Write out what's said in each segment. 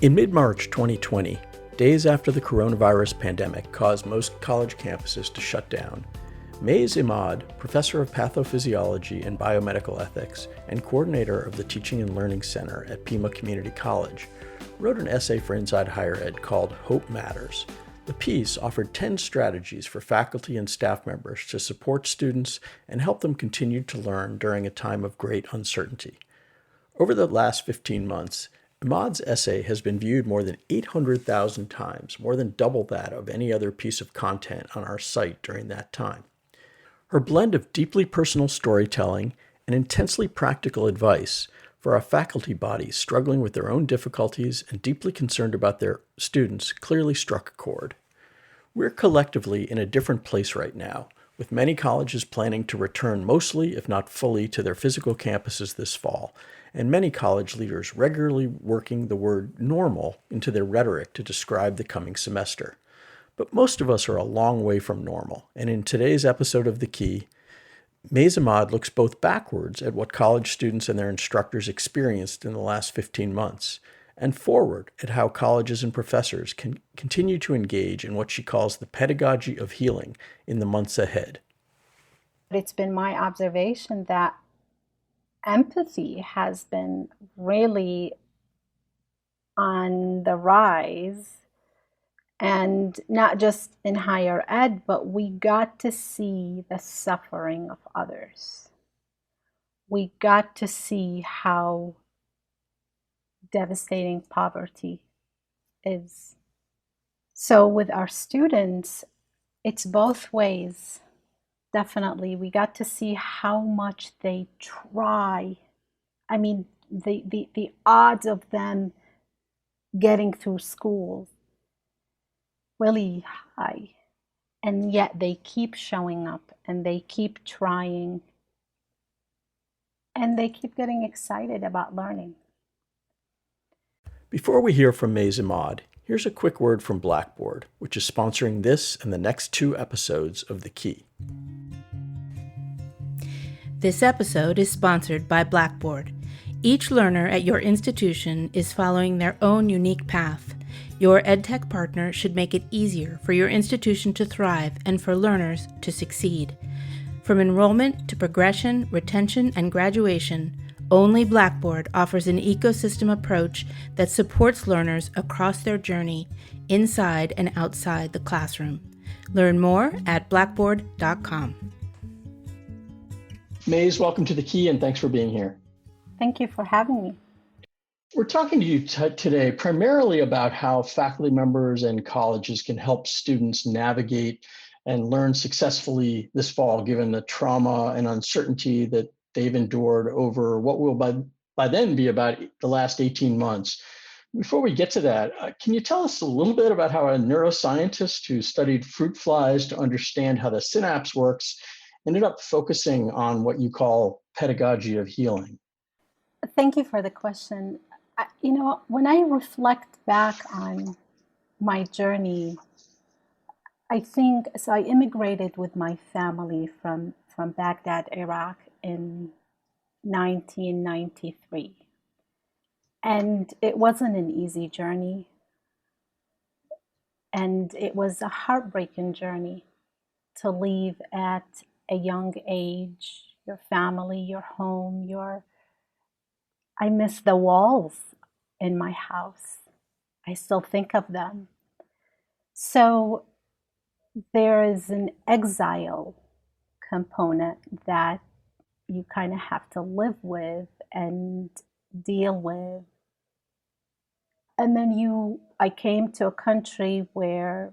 In mid-March 2020, days after the coronavirus pandemic caused most college campuses to shut down, Imad, professor of pathophysiology and biomedical ethics and coordinator of the Teaching and Learning Center at Pima Community College, wrote an essay for Inside Higher Ed called Hope Matters. The piece offered 10 strategies for faculty and staff members to support students and help them continue to learn during a time of great uncertainty. Over the last 15 months, Imad's essay has been viewed more than 800,000 times, more than double that of any other piece of content on our site during that time. Her blend of deeply personal storytelling and intensely practical advice for our faculty body struggling with their own difficulties and deeply concerned about their students clearly struck a chord. We're collectively in a different place right now, with many colleges planning to return mostly, if not fully, to their physical campuses this fall, and many college leaders regularly working the word normal into their rhetoric to describe the coming semester. But most of us are a long way from normal, and in today's episode of The Key, Imad looks both backwards at what college students and their instructors experienced in the last 15 months, and forward at how colleges and professors can continue to engage in what she calls the pedagogy of healing in the months ahead. It's been my observation that empathy has been really on the rise, and not just in higher ed, but we got to see the suffering of others. We got to see how devastating poverty is. So with our students, it's both ways. Definitely, we got to see how much they try. I mean, the odds of them getting through school really high, and yet they keep showing up and they keep trying and they keep getting excited about learning. Before we hear from Imad, here's a quick word from Blackboard, which is sponsoring this and the next 2 episodes of The Key. This episode is sponsored by Blackboard. Each learner at your institution is following their own unique path. Your EdTech partner should make it easier for your institution to thrive and for learners to succeed. From enrollment to progression, retention, and graduation, only Blackboard offers an ecosystem approach that supports learners across their journey, inside and outside the classroom. Learn more at blackboard.com. Mays, welcome to The Key, and thanks for being here. Thank you for having me. We're talking to you today primarily about how faculty members and colleges can help students navigate and learn successfully this fall, given the trauma and uncertainty that they've endured over what will by then be about the last 18 months. Before we get to that, can you tell us a little bit about how a neuroscientist who studied fruit flies to understand how the synapse works ended up focusing on what you call pedagogy of healing? Thank you for the question. When I reflect back on my journey, I think, so I immigrated with my family from Baghdad, Iraq in 1993. And it wasn't an easy journey. And it was a heartbreaking journey to leave at a young age, your family, your home, I miss the walls in my house. I still think of them. So there is an exile component that you kind of have to live with and deal with. And then I came to a country where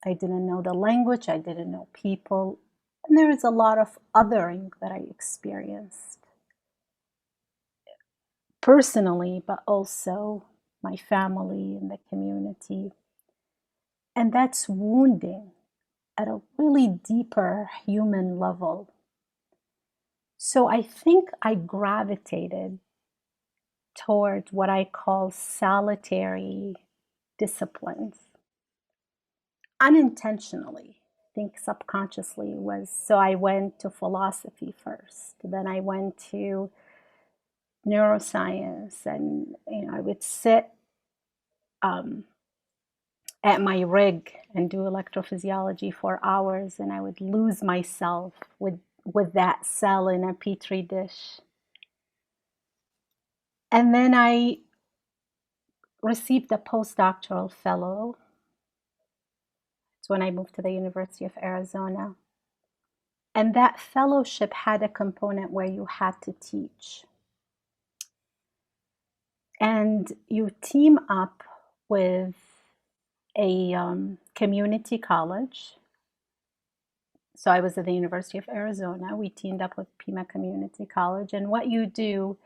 I didn't know the language, I didn't know people, and there was a lot of othering that I experienced. Personally, but also my family and the community. And that's wounding at a really deeper human level. So I think I gravitated toward what I call solitary disciplines. Unintentionally, I think subconsciously so I went to philosophy first, then I went to neuroscience, and I would sit at my rig and do electrophysiology for hours, and I would lose myself with that cell in a petri dish. And then I received a postdoctoral fellow. It's when I moved to the University of Arizona. And that fellowship had a component where you had to teach. And you team up with a community college. So I was at the University of Arizona. We teamed up with Pima Community College. And what you do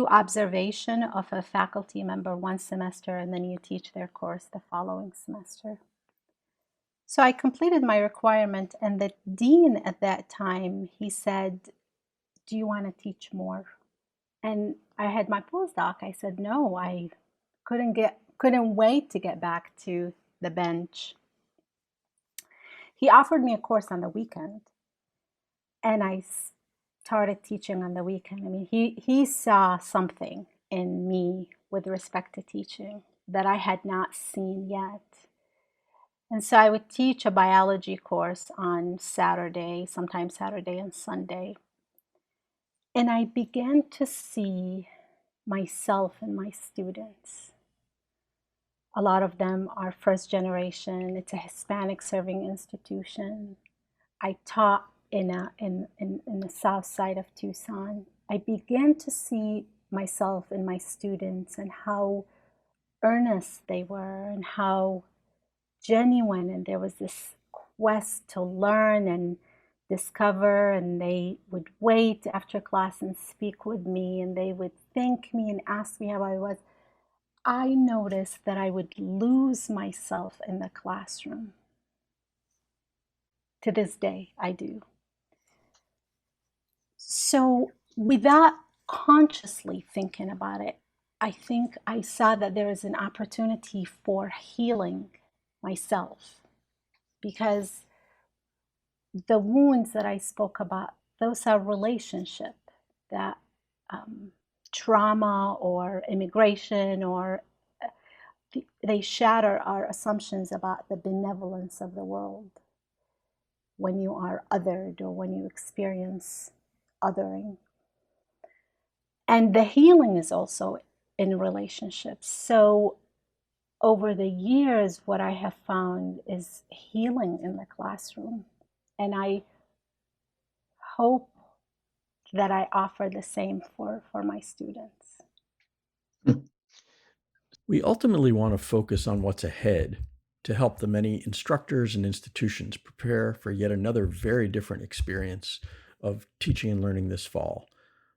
observation of a faculty member one semester, and then you teach their course the following semester. So I completed my requirement, and the dean at that time, he said, "Do you want to teach more?" And I had my postdoc. I said, "No, I couldn't wait to get back to the bench." He offered me a course on the weekend, and I started teaching on the weekend. I mean, he saw something in me with respect to teaching that I had not seen yet. And so I would teach a biology course on Saturday, sometimes Saturday and Sunday. And I began to see myself in my students. A lot of them are first generation. It's a Hispanic serving institution. I taught in the south side of Tucson. I began to see myself in my students and how earnest they were and how genuine, and there was this quest to learn and discover, and they would wait after class and speak with me, and they would thank me and ask me how I was. I noticed that I would lose myself in the classroom. To this day, I do. So without consciously thinking about it, I think I saw that there is an opportunity for healing myself, because the wounds that I spoke about, those are relationship, that trauma or immigration, or they shatter our assumptions about the benevolence of the world when you are othered or when you experience othering. And the healing is also in relationships. So over the years, what I have found is healing in the classroom. And I hope that I offer the same for my students. We ultimately want to focus on what's ahead to help the many instructors and institutions prepare for yet another very different experience of teaching and learning this fall.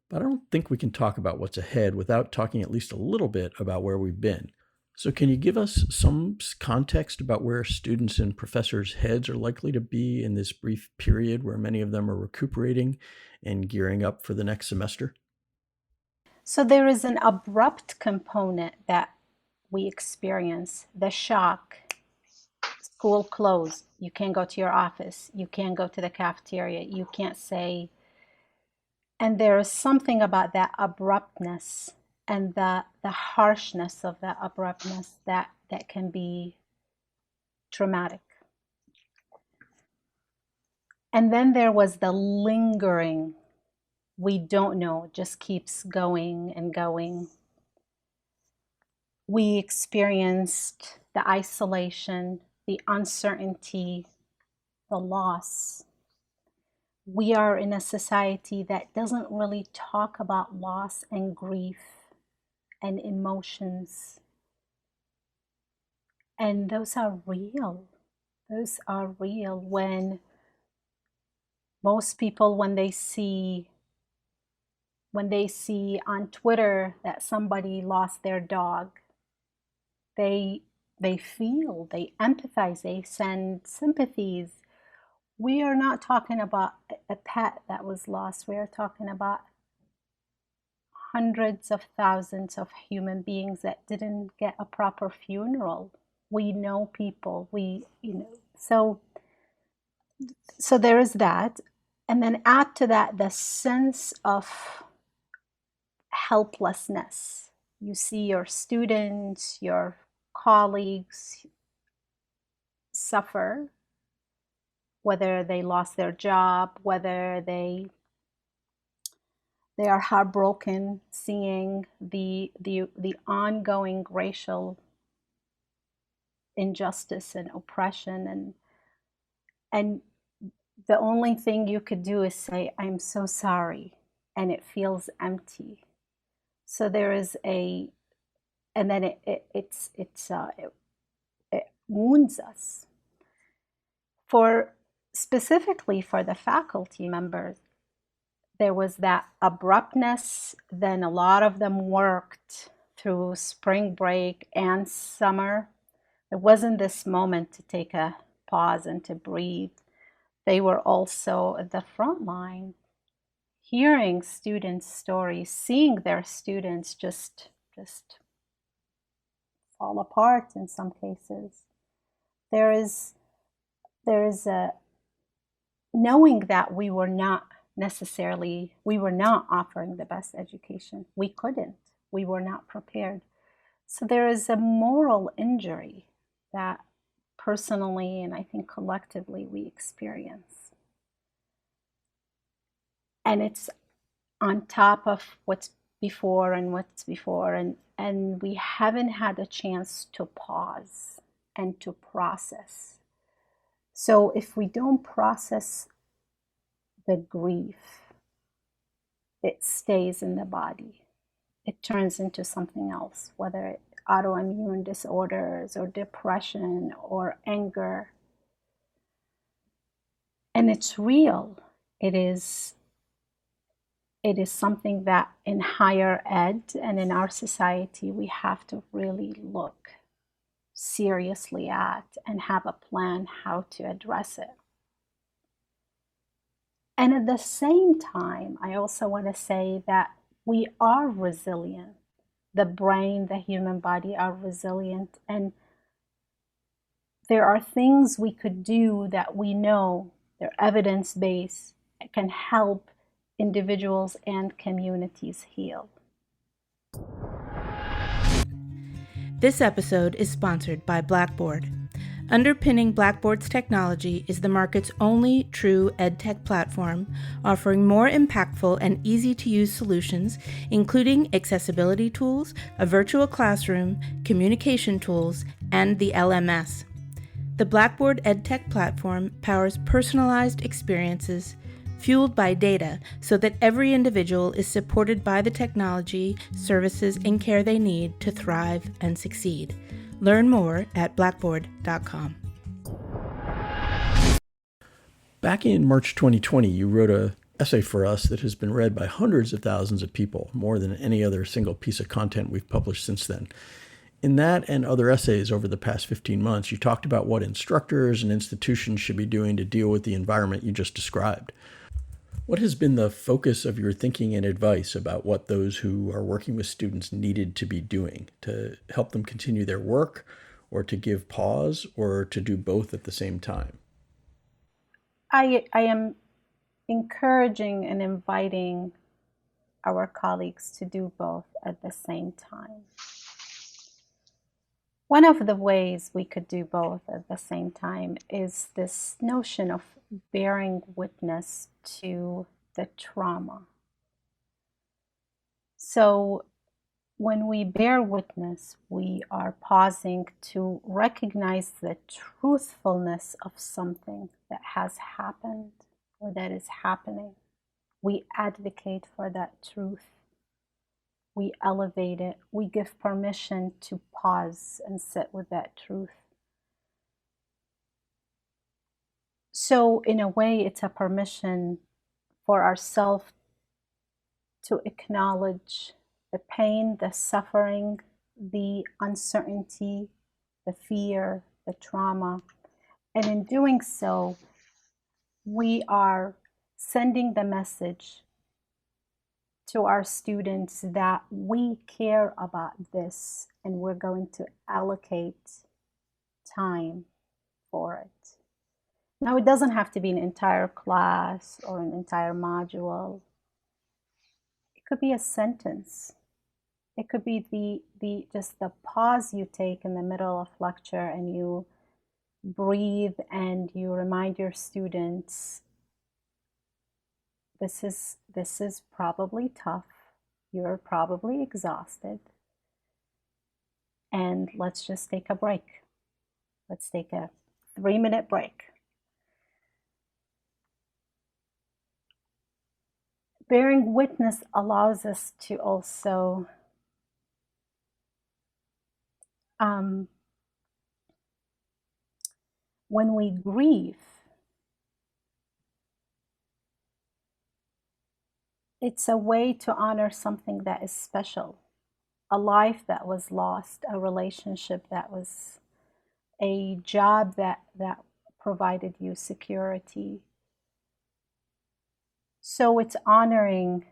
But I don't think we can talk about what's ahead without talking at least a little bit about where we've been. So, can you give us some context about where students and professors' heads are likely to be in this brief period where many of them are recuperating and gearing up for the next semester? So there is an abrupt component that we experience, the shock. School closed. You can't go to your office. You can't go to the cafeteria. You can't say. And there is something about that abruptness and the harshness of that abruptness that can be traumatic. And then there was the lingering, we don't know, it just keeps going and going. We experienced the isolation, the uncertainty, the loss. We are in a society that doesn't really talk about loss and grief and emotions. And those are real. Those are real. When most people, when they see on Twitter that somebody lost their dog, they feel, they empathize, they send sympathies. We are not talking about a pet that was lost. We are talking about hundreds of thousands of human beings that didn't get a proper funeral. We know people, so there is that. And then add to that the sense of helplessness You see your students, your colleagues suffer, whether they lost their job, whether they are heartbroken seeing the ongoing racial injustice and oppression, and the only thing you could do is say, I'm so sorry, and it feels empty. So there is and then it wounds us. Specifically for the faculty members, there was that abruptness. Then a lot of them worked through spring break and summer. There wasn't this moment to take a pause and to breathe. They were also at the front line, hearing students' stories, seeing their students just fall apart in some cases. There is a knowing that we were not offering the best education. We couldn't. We were not prepared. So there is a moral injury that personally, and I think collectively, we experience. And it's on top of what's before, and we haven't had a chance to pause and to process. So if we don't process the grief, it stays in the body. It turns into something else, whether it's autoimmune disorders or depression or anger. And it's real. It is something that in higher ed and in our society, we have to really look seriously at and have a plan how to address it. And at the same time, I also want to say that we are resilient. The brain, the human body are resilient. And there are things we could do that we know they're evidence-based, can help individuals and communities heal. This episode is sponsored by Blackboard. Underpinning Blackboard's technology is the market's only true EdTech platform, offering more impactful and easy-to-use solutions, including accessibility tools, a virtual classroom, communication tools, and the LMS. The Blackboard EdTech platform powers personalized experiences, fueled by data, so that every individual is supported by the technology, services, and care they need to thrive and succeed. Learn more at blackboard.com. Back in March 2020, you wrote an essay for us that has been read by hundreds of thousands of people, more than any other single piece of content we've published since then. In that and other essays over the past 15 months, you talked about what instructors and institutions should be doing to deal with the environment you just described. What has been the focus of your thinking and advice about what those who are working with students needed to be doing to help them continue their work, or to give pause, or to do both at the same time? I am encouraging and inviting our colleagues to do both at the same time. One of the ways we could do both at the same time is this notion of bearing witness to the trauma. So when we bear witness, we are pausing to recognize the truthfulness of something that has happened or that is happening. We advocate for that truth. We elevate it. We give permission to pause and sit with that truth. So in a way, it's a permission for ourselves to acknowledge the pain, the suffering, the uncertainty, the fear, the trauma. And in doing so, we are sending the message to our students that we care about this and we're going to allocate time for it. Now, it doesn't have to be an entire class or an entire module. It could be a sentence. It could be the just the pause you take in the middle of lecture and you breathe and you remind your students, this is probably tough. You're probably exhausted. And let's just take a break. Let's take a 3-minute break. Bearing witness allows us to also when we grieve, it's a way to honor something that is special, a life that was lost, a relationship that was, a job that provided you security. So it's honoring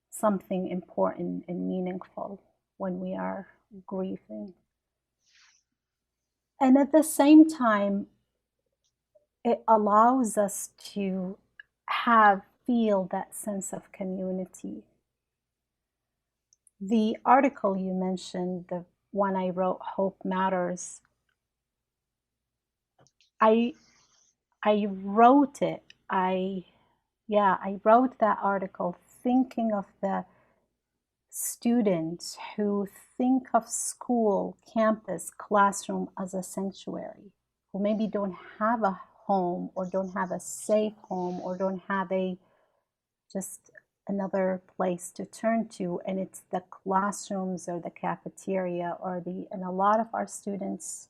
something important and meaningful when we are grieving. And at the same time, it allows us to feel that sense of community. The article you mentioned, the one I wrote, Hope Matters, I wrote it. I wrote that article thinking of the students who think of school, campus, classroom as a sanctuary, who maybe don't have a home or don't have a safe home or don't have just another place to turn to, and it's the classrooms or the cafeteria and a lot of our students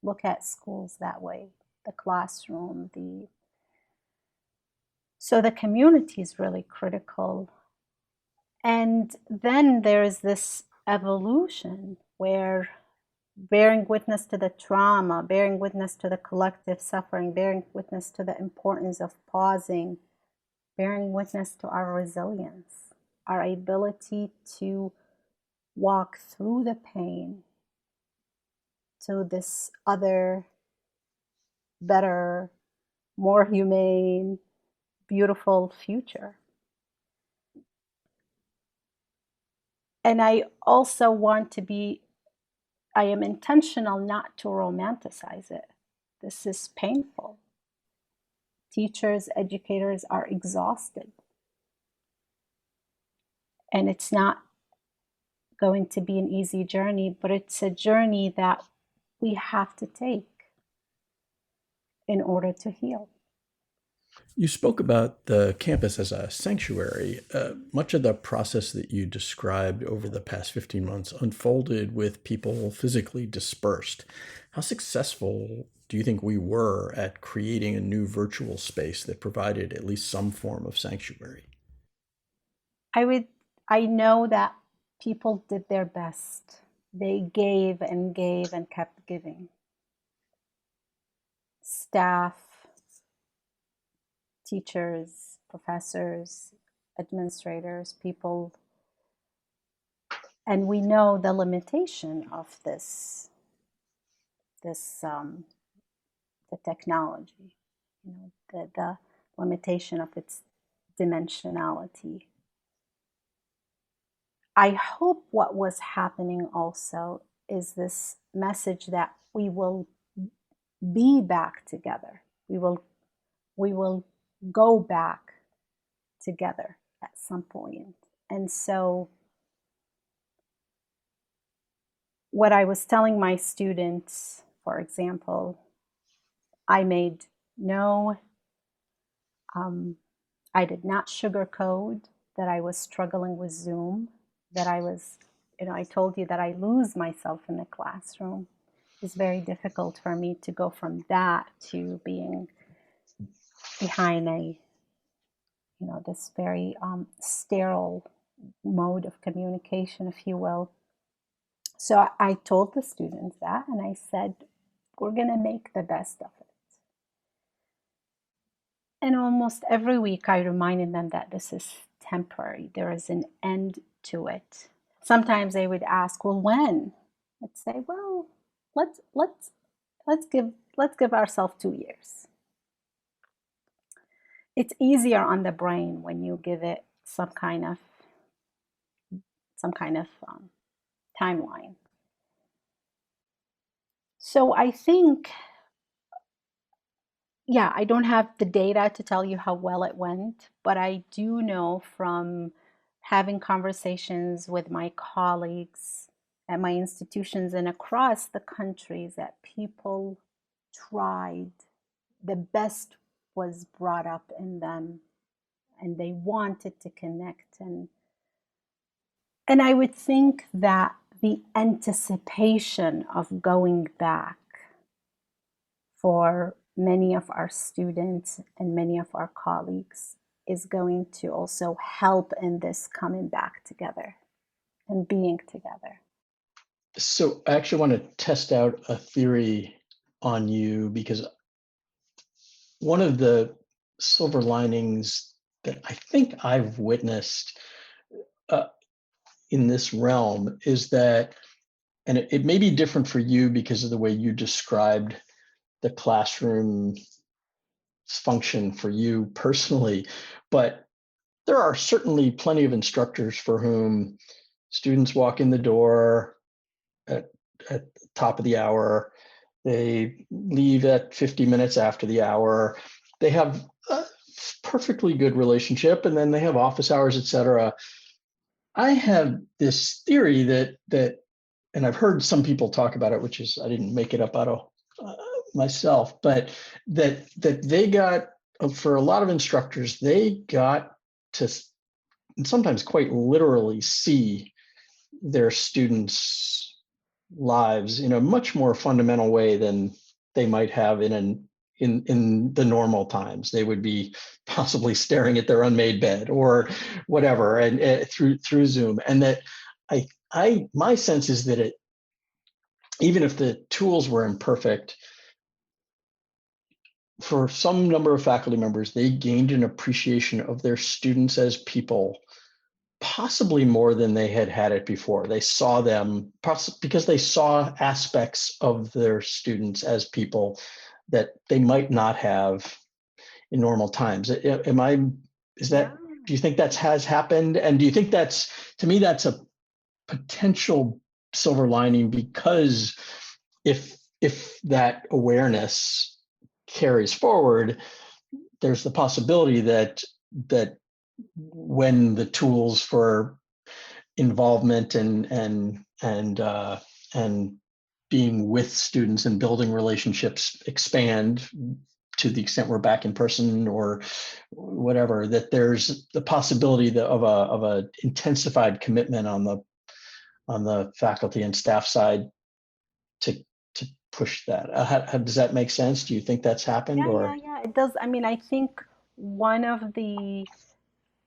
look at schools that way, the classroom, so the community is really critical. And then there is this evolution where bearing witness to the trauma, bearing witness to the collective suffering, bearing witness to the importance of pausing, bearing witness to our resilience, our ability to walk through the pain to this other, better, more humane, beautiful future. And I also I am intentional not to romanticize it. This is painful. Teachers, educators are exhausted. And it's not going to be an easy journey, but it's a journey that we have to take in order to heal. You spoke about the campus as a sanctuary. Much of the process that you described over the past 15 months unfolded with people physically dispersed. How successful do you think we were at creating a new virtual space that provided at least some form of sanctuary? I know that people did their best. They gave and gave and kept giving. Staff, teachers, professors, administrators, people. And we know the limitation of the technology, the limitation of its dimensionality. I hope what was happening also is this message that we will be back together. We will go back together at some point. And so what I was telling my students, for example, I did not sugarcoat that I was struggling with Zoom, that I told you that I lose myself in the classroom. It's very difficult for me to go from that to being behind this very sterile mode of communication, if you will. So I told the students that, and I said, we're going to make the best of it. And almost every week I reminded them that this is temporary. There is an end to it. Sometimes they would ask, well, when? I'd say, well, let's give ourselves 2 years. It's easier on the brain when you give it some kind of timeline. So I think, yeah, I don't have the data to tell you how well it went, but I do know from having conversations with my colleagues at my institutions and across the countries that people tried. The best was brought up in them and they wanted to connect. And I would think that the anticipation of going back for many of our students and many of our colleagues is going to also help in this coming back together and being together. So I actually want to test out a theory on you, because one of the silver linings that I think I've witnessed uh, in this realm is that, and it may be different for you because of the way you described the classroom function for you personally, but there are certainly plenty of instructors for whom students walk in the door at the top of the hour, they leave at 50 minutes after the hour, they have a perfectly good relationship, and then they have office hours, etc. I have this theory that, and I've heard some people talk about it, which is, I didn't make it up out of myself, but that they got, for a lot of instructors, they got to, and sometimes quite literally, see their students' lives in a much more fundamental way than they might have in the normal times. They would be possibly staring at their unmade bed or whatever, and through Zoom. And that my sense is that even if the tools were imperfect, for some number of faculty members, they gained an appreciation of their students as people, possibly more than they had it before. They saw them, because they saw aspects of their students as people that they might not have in normal times. Is that, Yeah. do you think that has happened? And do you think that's, to me, that's a potential silver lining, because if that awareness carries forward, there's the possibility that when the tools for involvement and being with students and building relationships expand to the extent we're back in person or whatever, that there's the possibility of a intensified commitment on the faculty and staff side to push that. Does that make sense? Do you think that's happened, or? Yeah, it does. I mean, I think one of the,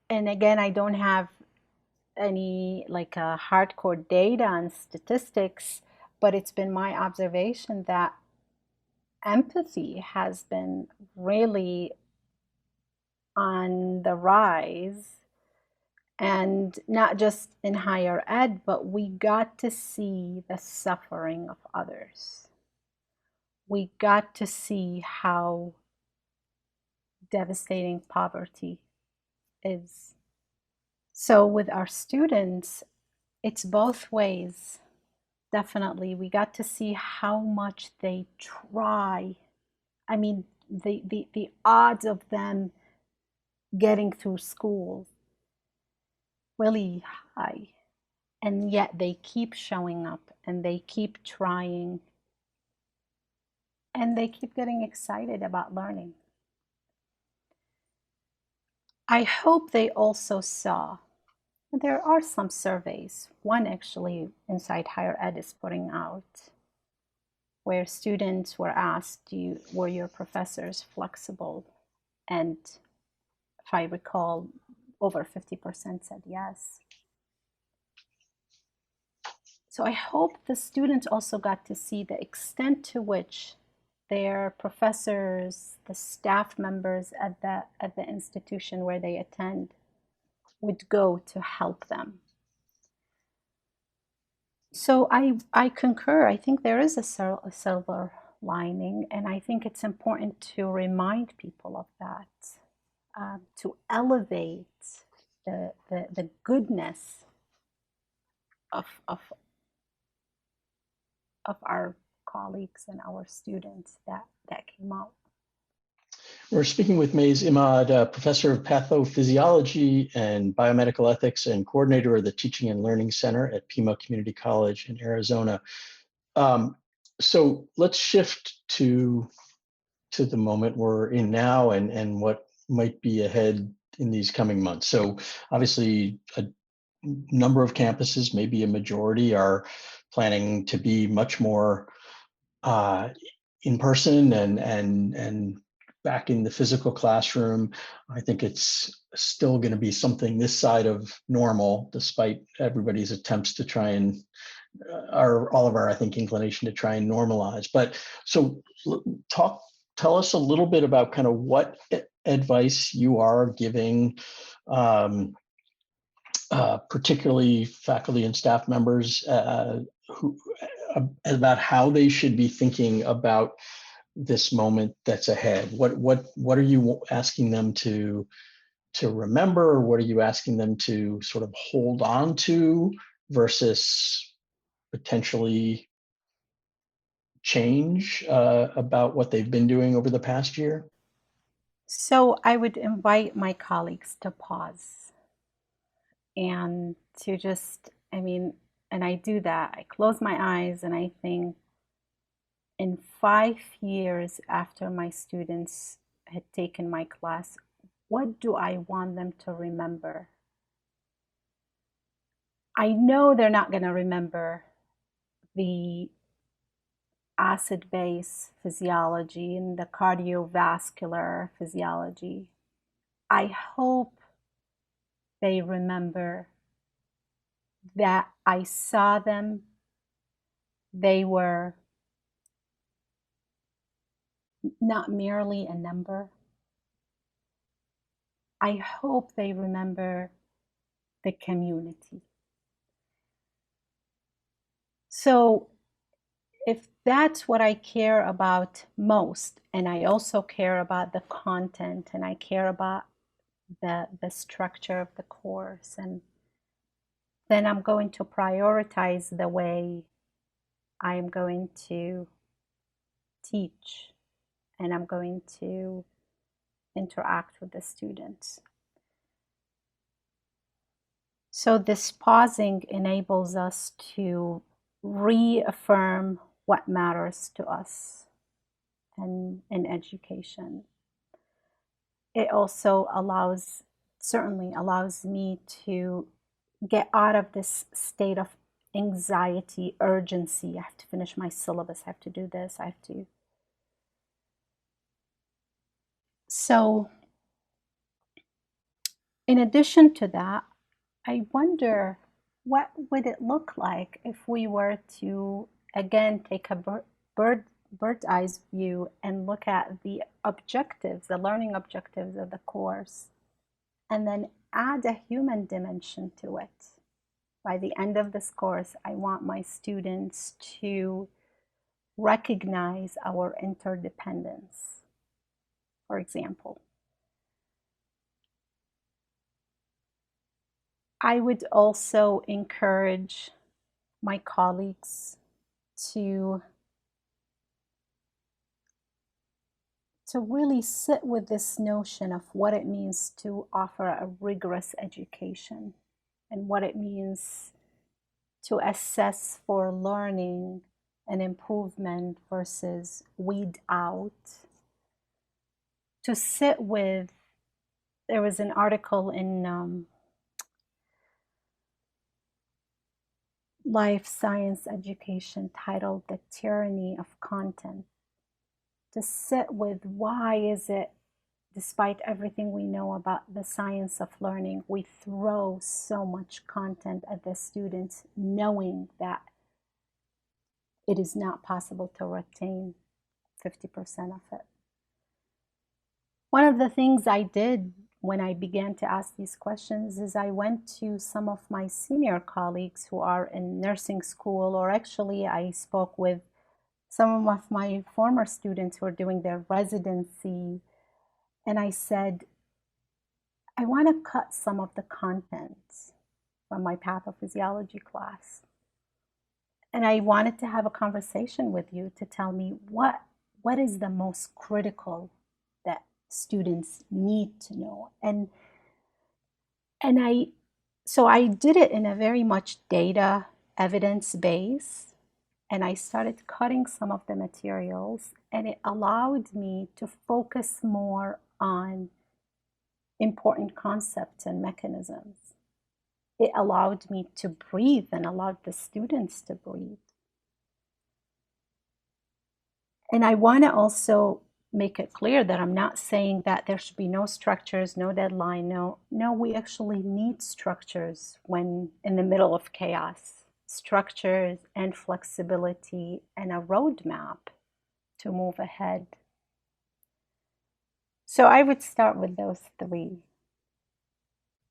and again, I don't have any like hardcore data and statistics, but it's been my observation that empathy has been really on the rise, and not just in higher ed, but we got to see the suffering of others. We got to see how devastating poverty is. So, with our students, it's both ways. Definitely, we got to see how much they try. I mean, the odds of them getting through school really high, and yet they keep showing up and they keep trying and they keep getting excited about learning. I hope they also saw, there are some surveys, one actually Inside Higher Ed is putting out, where students were asked, were your professors flexible? And if I recall, over 50% said yes. So I hope the students also got to see the extent to which their professors, the staff members at the institution where they attend, would go to help them. So I concur. I think there is a silver lining, and I think it's important to remind people of that, to elevate the goodness of of our colleagues and our students that came out. We're speaking with Mays Imad, professor of pathophysiology and biomedical ethics and coordinator of the Teaching and Learning Center at Pima Community College in Arizona. So let's shift to the moment we're in now and what might be ahead in these coming months. So obviously a number of campuses, maybe a majority, are planning to be much more in person and back in the physical classroom. I think it's still going to be something this side of normal, despite everybody's attempts to try and all of our, I think, inclination to try and normalize. But so tell us a little bit about kind of what advice you are giving, particularly faculty and staff members who about how they should be thinking about this moment that's ahead. What are you asking them to remember, or what are you asking them to sort of hold on to versus potentially change about what they've been doing over the past year? So I would invite my colleagues to pause and to just, and I do that. I close my eyes and I think, in 5 years after my students had taken my class, what do I want them to remember? I know they're not going to remember the acid-base physiology and the cardiovascular physiology. I hope they remember that I saw them. They were not merely a number. I hope they remember the community. So if that's what I care about most, and I also care about the content, and I care about the structure of the course, and then I'm going to prioritize the way I'm going to teach, and I'm going to interact with the students. So this pausing enables us to reaffirm what matters to us and in education. It also certainly allows me to get out of this state of anxiety, urgency. I have to finish my syllabus, I have to do this, I have to. So in addition to that, I wonder, what would it look like if we were to, again, take a bird's eye view and look at the objectives, the learning objectives of the course, and then add a human dimension to it. By the end of this course, I want my students to recognize our interdependence, for example. I would also encourage my colleagues to really sit with this notion of what it means to offer a rigorous education and what it means to assess for learning and improvement versus weed out. To sit with, there was an article in Life Science Education titled "The Tyranny of Content." To sit with, why is it, despite everything we know about the science of learning, we throw so much content at the students knowing that it is not possible to retain 50% of it. One of the things I did when I began to ask these questions is I went to some of my senior colleagues who are in nursing school, or actually I spoke with some of my former students who are doing their residency, and I said, I want to cut some of the content from my pathophysiology class. And I wanted to have a conversation with you to tell me what is the most critical that students need to know. And I did it in a very much data evidence base, and I started cutting some of the materials, and it allowed me to focus more on important concepts and mechanisms. It allowed me to breathe and allowed the students to breathe. And I want to also make it clear that I'm not saying that there should be no structures, no deadline, no, we actually need structures when in the middle of chaos. Structures and flexibility and a roadmap to move ahead. So I would start with those three.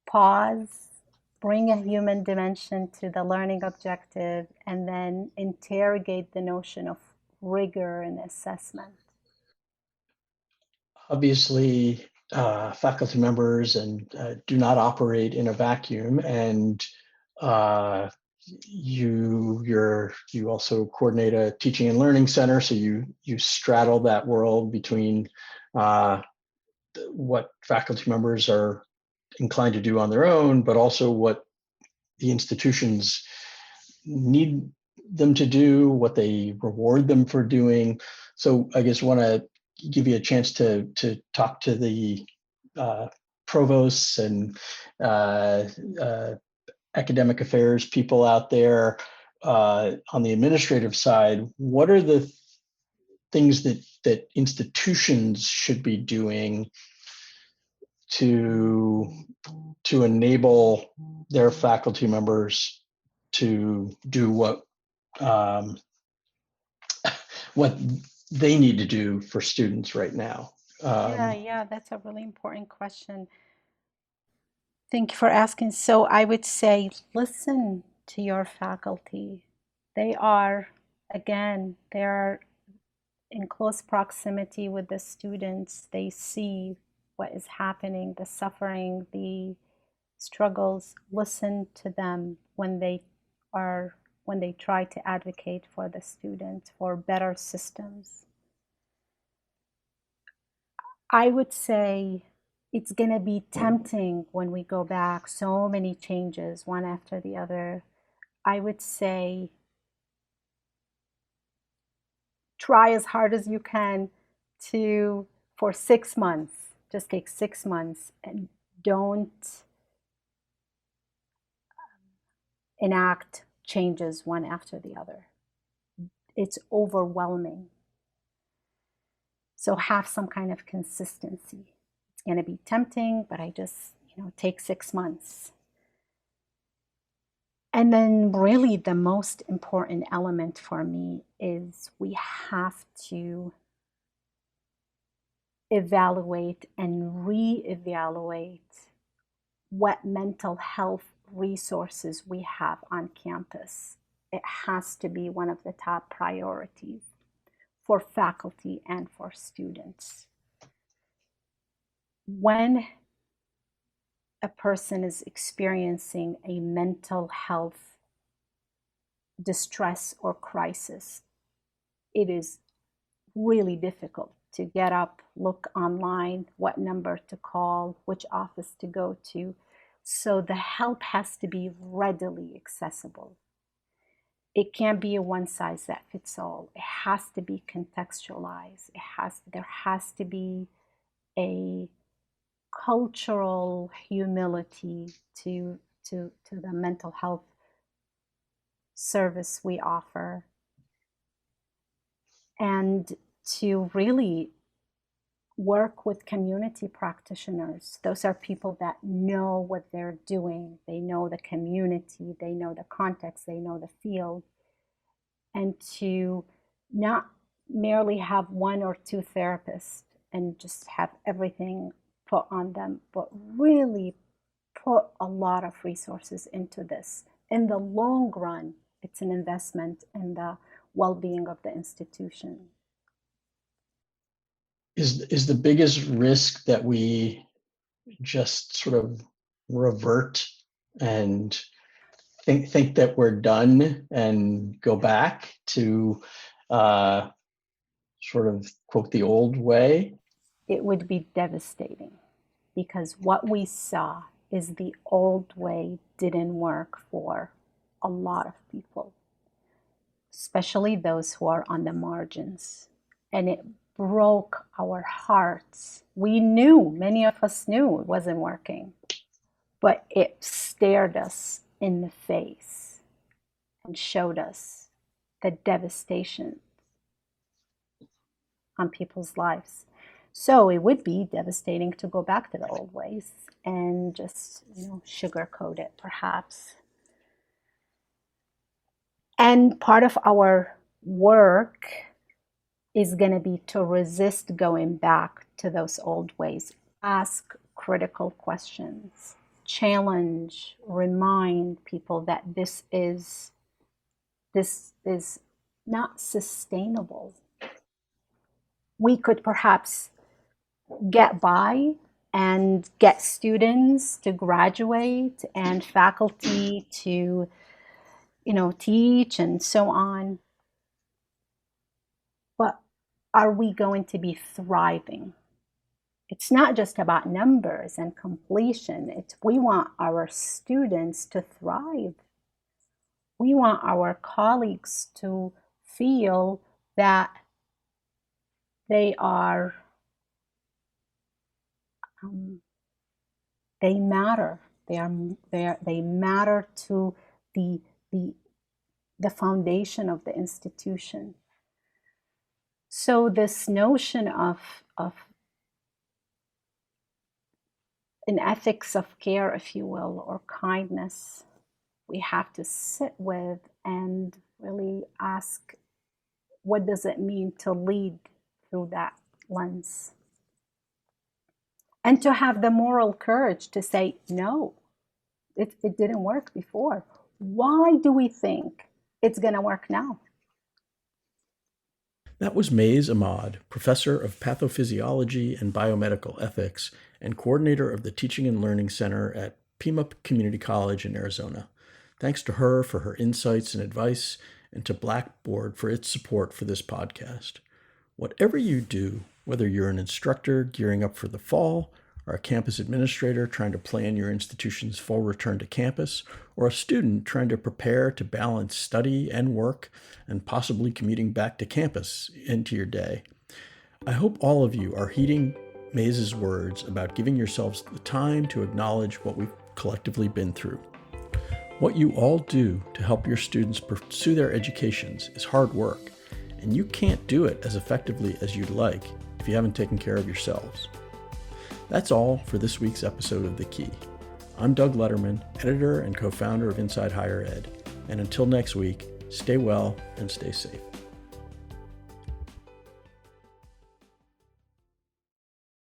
Pause, bring a human dimension to the learning objective, and then interrogate the notion of rigor and assessment. Obviously, faculty members and do not operate in a vacuum, and uh, you also coordinate a teaching and learning center, so you straddle that world between uh, what faculty members are inclined to do on their own, but also what the institutions need them to do, what they reward them for doing. So I guess want to give you a chance to talk to the provosts and uh, uh, academic affairs people out there on the administrative side. What are the things that institutions should be doing to enable their faculty members to do um, what they need to do for students right now? Yeah, that's a really important question. Thank you for asking. So I would say listen to your faculty. They are, again, they are in close proximity with the students. They see what is happening, the suffering, the struggles. Listen to them are when they try to advocate for the students for better systems. I would say it's going to be tempting when we go back, so many changes, one after the other. I would say try as hard as you can to, for 6 months, just take 6 months and don't enact changes one after the other. It's overwhelming. So have some kind of consistency. It's going to be tempting, but I just, take 6 months. And then, really, the most important element for me is we have to evaluate and reevaluate what mental health resources we have on campus. It has to be one of the top priorities for faculty and for students. When a person is experiencing a mental health distress or crisis, it is really difficult to get up, look online, what number to call, which office to go to. So the help has to be readily accessible. It can't be a one size that fits all. It has to be contextualized. There has to be a cultural humility to the mental health service we offer, and to really work with community practitioners. Those are people that know what they're doing. They know the community, they know the context, they know the field. And to not merely have one or two therapists and just have everything put on them, but really put a lot of resources into this. In the long run, it's an investment in the well-being of the institution. Is the biggest risk that we just sort of revert and think that we're done and go back to sort of quote the old way? It would be devastating, because what we saw is the old way didn't work for a lot of people, especially those who are on the margins. And it broke our hearts. We knew, many of us knew it wasn't working, but it stared us in the face and showed us the devastation on people's lives. So it would be devastating to go back to the old ways and just, sugarcoat it, perhaps. And part of our work is going to be to resist going back to those old ways. Ask critical questions, challenge, remind people that this is not sustainable. We could perhaps get by and get students to graduate and faculty to, teach and so on. But are we going to be thriving? It's not just about numbers and completion. We want our students to thrive. We want our colleagues to feel that they are, they matter. They matter to the foundation of the institution. So this notion of an ethics of care, if you will, or kindness, we have to sit with and really ask, what does it mean to lead through that lens? And to have the moral courage to say, no, it didn't work before. Why do we think it's going to work now? That was Mays Imad, professor of pathophysiology and biomedical ethics and coordinator of the Teaching and Learning Center at Pima Community College in Arizona. Thanks to her for her insights and advice, and to Blackboard for its support for this podcast. Whatever you do, whether you're an instructor gearing up for the fall, or a campus administrator trying to plan your institution's full return to campus, or a student trying to prepare to balance study and work and possibly commuting back to campus into your day, I hope all of you are heeding Mays's words about giving yourselves the time to acknowledge what we've collectively been through. What you all do to help your students pursue their educations is hard work, and you can't do it as effectively as you'd like if you haven't taken care of yourselves. That's all for this week's episode of The Key. I'm Doug Letterman, editor and co-founder of Inside Higher Ed, and until next week, stay well and stay safe.